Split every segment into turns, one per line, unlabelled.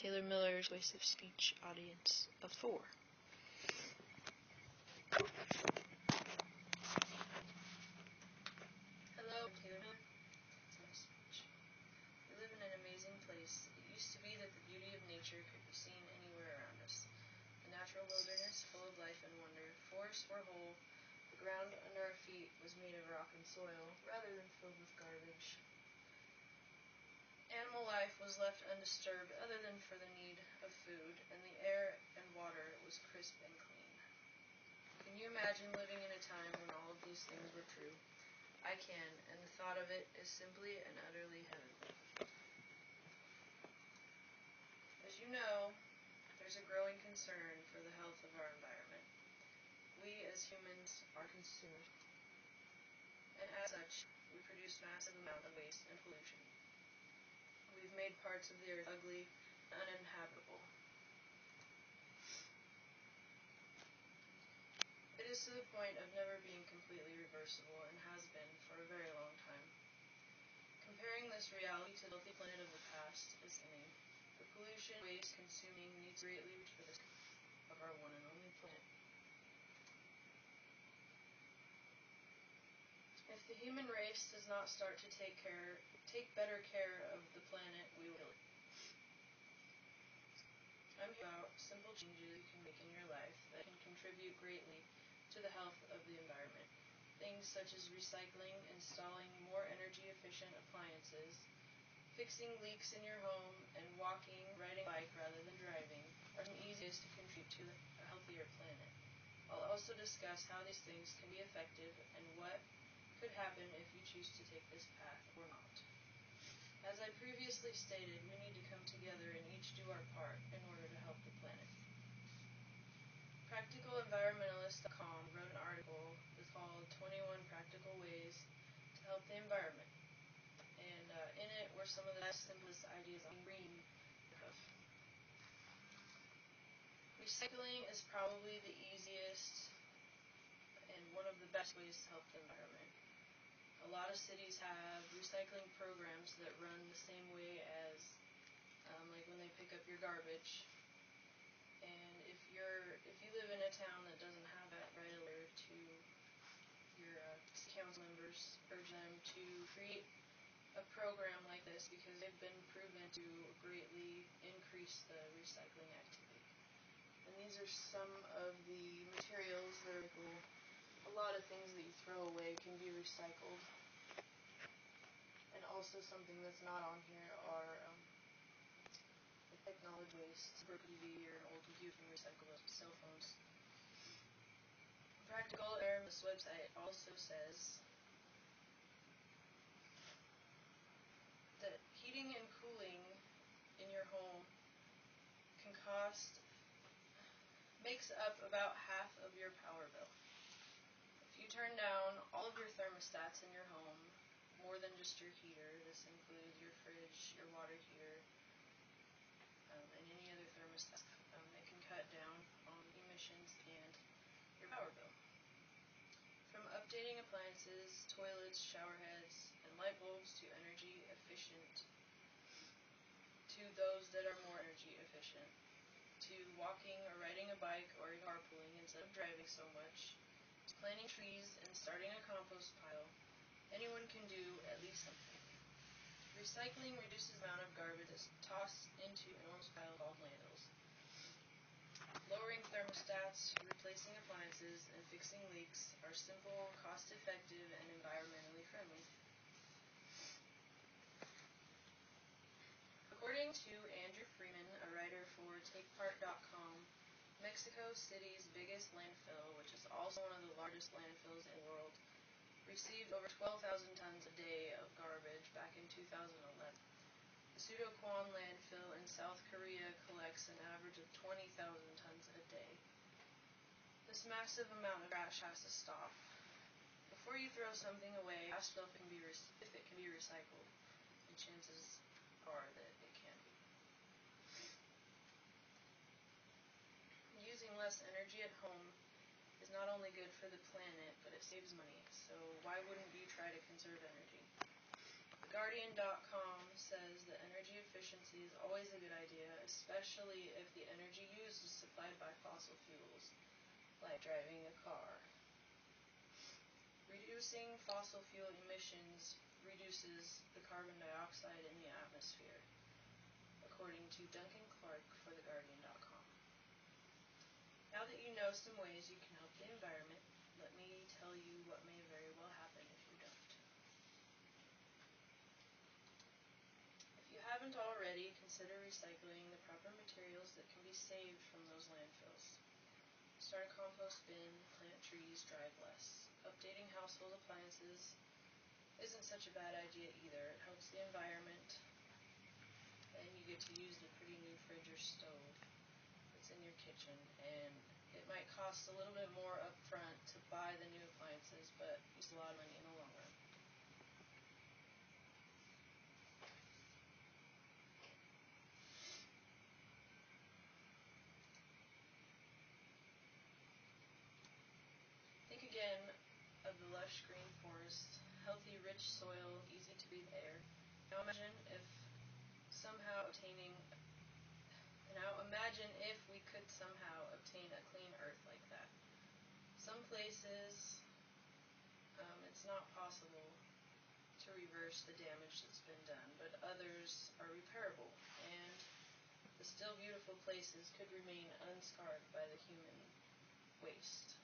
Taylor Miller's Persuasive Speech audience of 4.
Hello, I'm Taylor Miller. It's my speech. We live in an amazing place. It used to be that the beauty of nature could be seen anywhere around us. The natural wilderness, full of life and wonder. Forests were whole. The ground under our feet was made of rock and soil, rather than filled with garbage. Animal life was left undisturbed other than for the need of food, and the air and water was crisp and clean. Can you imagine living in a time when all of these things were true? I can, and the thought of it is simply and utterly heavenly. As you know, there's a growing concern for the health of our environment. We as humans are consumers, and as such, we produce massive amounts of waste and pollution. We've made parts of the earth ugly and uninhabitable. It is to the point of never being completely reversible and has been for a very long time. Comparing this reality to the healthy planet of the past is stunning. The pollution, waste, consuming needs greatly for the sake of our one and only planet. If the human race does not start to take better care of the planet, we will kill it. I'm here about simple changes you can make in your life that can contribute greatly to the health of the environment. Things such as recycling, installing more energy-efficient appliances, fixing leaks in your home, and walking, riding a bike rather than driving are the easiest to contribute to a healthier planet. I'll also discuss how these things can be effective and what could happen if you choose to take this path or not. As I previously stated, we need to come together and each do our part in order to help the planet. PracticalEnvironmentalist.com wrote an article that's called 21 Practical Ways to Help the Environment. And in it were some of the simplest ideas on green. Recycling is probably the easiest and one of the best ways to help the environment. A lot of cities have recycling programs that run the same way as like when they pick up your garbage. And if you live in a town that doesn't have that, write a letter to your council members, urge them to create a program like this because they've been proven to greatly increase the recycling activity. And these are some of the materials that are cool. A lot of things that you throw away can be recycled. And also something that's not on here are technology waste, broken TV or an old computer from recycled cell phones. Practical Air's website also says that heating and cooling in your home makes up about half of your power bill. If you turn down all of your thermostats in your home, more than just your heater, this includes your fridge, your water heater, and any other thermostat, it can cut down on emissions and your power bill. From updating appliances, toilets, shower heads, and light bulbs to energy efficient, to those that are more energy efficient, to walking or riding a bike or carpooling instead of driving so much, to planting trees and starting a compost pile, anyone can do at least something. Recycling reduces the amount of garbage that's tossed into enormous piles called landfills. Lowering thermostats, replacing appliances, and fixing leaks are simple, cost-effective, and environmentally friendly. According to Andrew Freeman, a writer for TakePart.com, Mexico City's biggest landfill, which is also one of the largest landfills in the world, received over 12,000 tons a day of garbage back in 2011. The Sudokwon landfill in South Korea collects an average of 20,000 tons a day. This massive amount of trash has to stop. Before you throw something away, ask yourself if it can be recycled, and chances are that it can be. Using less energy at home is not only good for the planet, but it saves money, so why wouldn't you try to conserve energy? Guardian.com says that energy efficiency is always a good idea, especially if the energy used is supplied by fossil fuels, like driving a car. Reducing fossil fuel emissions reduces the carbon dioxide in the atmosphere, according to Duncan Clark for theguardian.com. Now that you know some ways you can help the environment, let me tell you what may very well happen if you don't. If you haven't already, consider recycling the proper materials that can be saved from those landfills. Start a compost bin, plant trees, drive less. Updating household appliances isn't such a bad idea either. It helps the environment, and you get to use the pretty new fridge or stove that's in your kitchen, and it might cost a little bit more up front to buy the new appliances, but it's a lot of money in the long run. Think again of the lush green forest, healthy, rich soil, easy to breathe air. Now imagine if we could somehow obtain a clean earth like that. Some places, it's not possible to reverse the damage that's been done, but others are repairable, and the still beautiful places could remain unscarred by the human waste.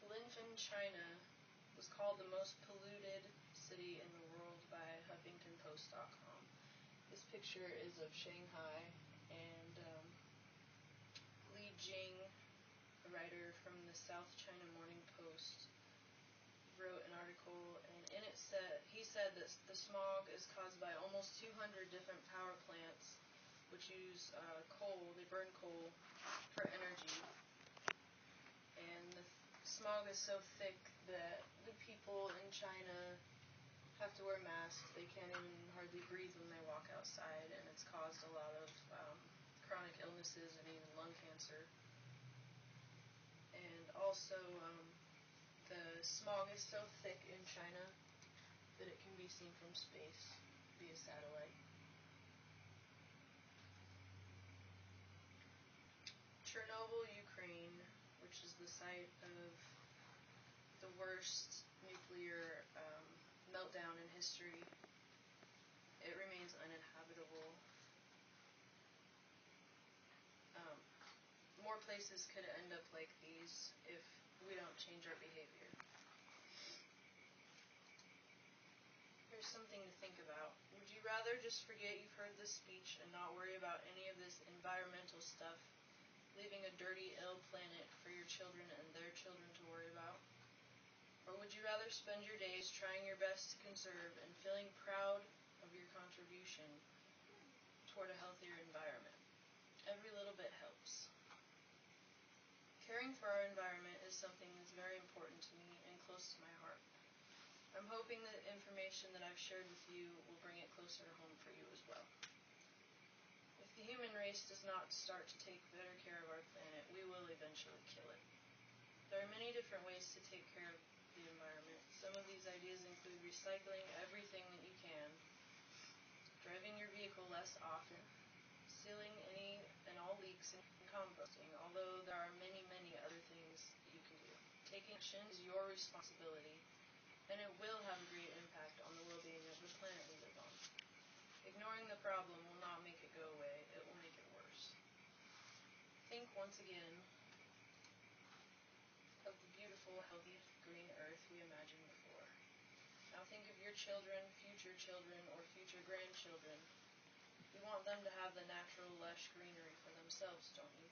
Linfen, China was called the most polluted city in the world by HuffingtonPost.com. This picture is of Shanghai, and Li Jing, a writer from the South China Morning Post, wrote an article, and in it he said that the smog is caused by almost 200 different power plants which use coal. They burn coal for energy, and the smog is so thick that the people in China have to wear masks. They can't even hardly breathe when they walk outside, and it's caused a lot of chronic illnesses and even lung cancer. And also, the smog is so thick in China that it can be seen from space via satellite. Chernobyl, Ukraine, which is the site of the worst nuclear meltdown in history, it remains uninhabitable. More places could end up like these if we don't change our behavior. Here's something to think about. Would you rather just forget you've heard this speech and not worry about any of this environmental stuff, leaving a dirty, ill planet for your children and their children to worry about? Or would you rather spend your days trying your best to conserve and feeling proud of your contribution toward a healthier environment? Every little bit helps. Caring for our environment is something that's very important to me and close to my heart. I'm hoping that information that I've shared with you will bring it closer to home for you as well. If the human race does not start to take better care of our planet, we will eventually kill it. There are many different ways to take care of the environment. Some of these ideas include recycling everything that you can, driving your vehicle less often, sealing any and all leaks, and composting, although there are many, many other things that you can do. Taking action is your responsibility, and it will have a great impact on the well-being of the planet we live on. Ignoring the problem will not make it go away, it will make it worse. Think once again of the beautiful, healthy, green earth we imagined before. Now think of your children, or future grandchildren. You want them to have the natural, lush greenery for themselves, don't you?